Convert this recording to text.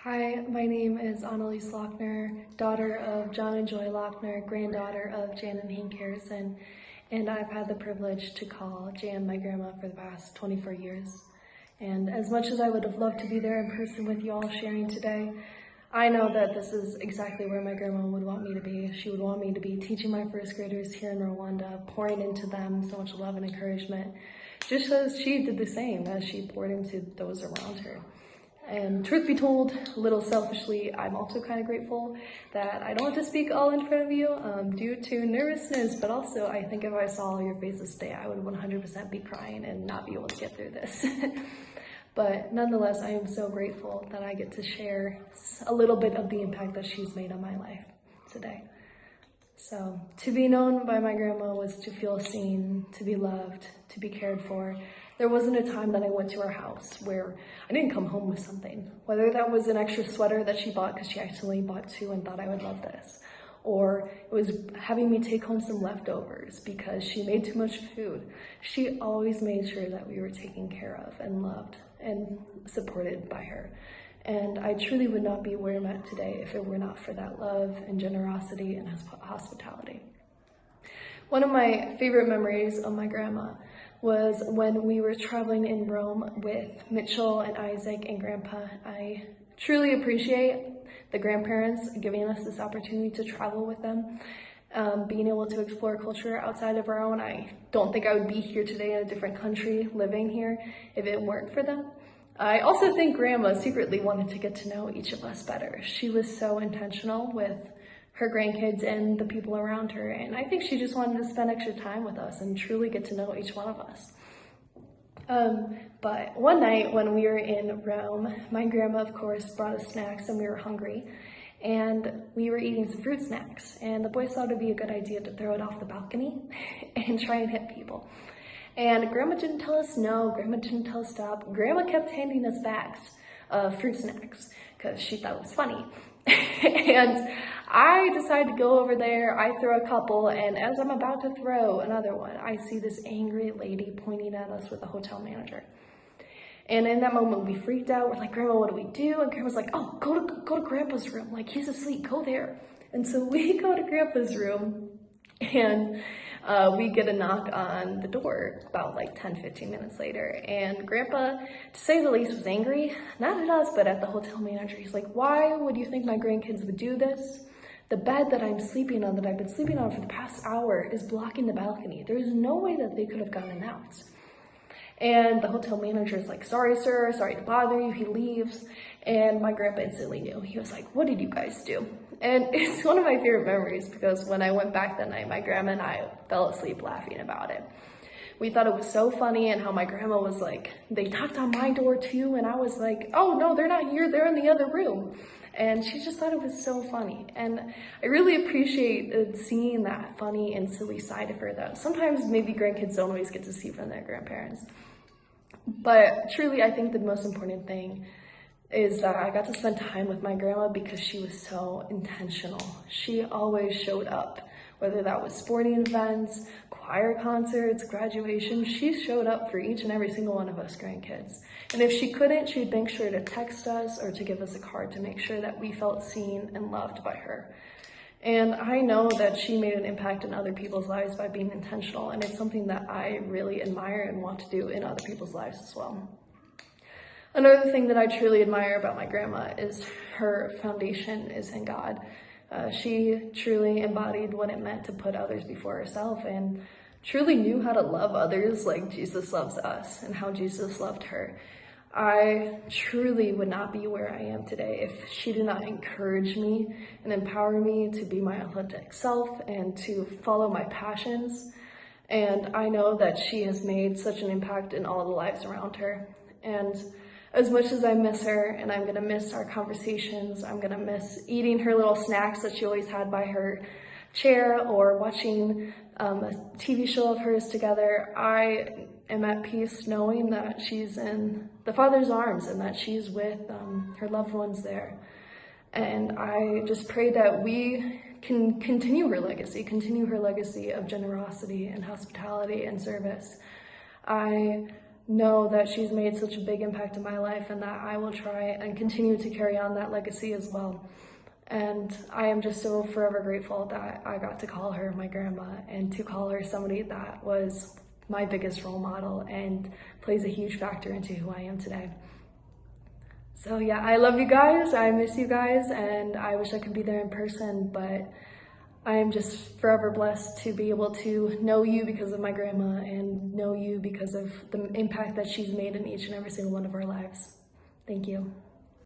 Hi, my name is Anneliese Lockner, daughter of John and Joy Lockner, granddaughter of Jan and Hank Harrison, and I've had the privilege to call Jan my grandma for the past 24 years. And as much as I would have loved to be there in person with you all sharing today, I know that this is exactly where my grandma would want me to be. She would want me to be teaching my first graders here in Rwanda, pouring into them so much love and encouragement, just as she did the same as she poured into those around her. And truth be told, a little selfishly, I'm also kind of grateful that I don't have to speak all in front of you due to nervousness, but also I think if I saw your faces today, I would 100% be crying and not be able to get through this. But nonetheless, I am so grateful that I get to share a little bit of the impact that she's made on my life today. So to be known by my grandma was to feel seen, to be loved, to be cared for. There wasn't a time that I went to her house where I didn't come home with something, whether that was an extra sweater that she bought because she accidentally bought two and thought I would love this, or it was having me take home some leftovers because she made too much food. She always made sure that we were taken care of and loved and supported by her. And I truly would not be where I'm at today if it were not for that love and generosity and hospitality. One of my favorite memories of my grandma was when we were traveling in Rome with Mitchell and Isaac and Grandpa. I truly appreciate the grandparents giving us this opportunity to travel with them, being able to explore culture outside of our own. I don't think I would be here today in a different country living here if it weren't for them. I also think Grandma secretly wanted to get to know each of us better. She was so intentional with her grandkids and the people around her, and I think she just wanted to spend extra time with us and truly get to know each one of us. But one night when we were in Rome, my grandma, of course, brought us snacks and we were hungry, and we were eating some fruit snacks, and the boys thought it'd be a good idea to throw it off the balcony and try and hit people. And Grandma didn't tell us no, Grandma didn't tell us stop. Grandma kept handing us bags of fruit snacks because she thought it was funny. And I decided to go over there, I throw a couple, and as I'm about to throw another one, I see this angry lady pointing at us with the hotel manager. And in that moment, we freaked out. We're like, Grandma, what do we do? And Grandma's like, oh, go to Grandpa's room. Like, he's asleep, go there. And so we go to Grandpa's room, and we get a knock on the door about like 10-15 minutes later, and Grandpa, to say the least, was angry, not at us, but at the hotel manager. He's like, why would you think my grandkids would do this? The bed that I'm sleeping on, that I've been sleeping on for the past hour, is blocking the balcony. There's no way that they could have gotten out. And the hotel manager is like, sorry, sir, sorry to bother you. He leaves. And my grandpa instantly knew. He was like, what did you guys do? And it's one of my favorite memories because when I went back that night, my grandma and I fell asleep laughing about it. We thought it was so funny, and how my grandma was like, they knocked on my door too. And I was like, oh no, they're not here. They're in the other room. And she just thought it was so funny. And I really appreciate seeing that funny and silly side of her that sometimes maybe grandkids don't always get to see from their grandparents. But truly, I think the most important thing is that I got to spend time with my grandma because she was so intentional. She always showed up, whether that was sporting events, choir concerts, graduation. She showed up for each and every single one of us grandkids. And if she couldn't, she'd make sure to text us or to give us a card to make sure that we felt seen and loved by her. And I know that she made an impact in other people's lives by being intentional, and it's something that I really admire and want to do in other people's lives as well. Another thing that I truly admire about my grandma is her foundation is in God. She truly embodied what it meant to put others before herself and truly knew how to love others like Jesus loves us and how Jesus loved her. I truly would not be where I am today if she did not encourage me and empower me to be my authentic self and to follow my passions. And I know that she has made such an impact in all the lives around her. And as much as I miss her, and I'm gonna miss our conversations, I'm gonna miss eating her little snacks that she always had by her chair or watching a TV show of hers together, I am at peace knowing that she's in the Father's arms and that she's with her loved ones there. And I just pray that we can continue her legacy of generosity and hospitality and service. I know that she's made such a big impact in my life, and that I will try and continue to carry on that legacy as well. And I am just so forever grateful that I got to call her my grandma, and to call her somebody that was my biggest role model and plays a huge factor into who I am today. So yeah, I love you guys, I miss you guys, and I wish I could be there in person, but I am just forever blessed to be able to know you because of my grandma, and know you because of the impact that she's made in each and every single one of our lives. Thank you.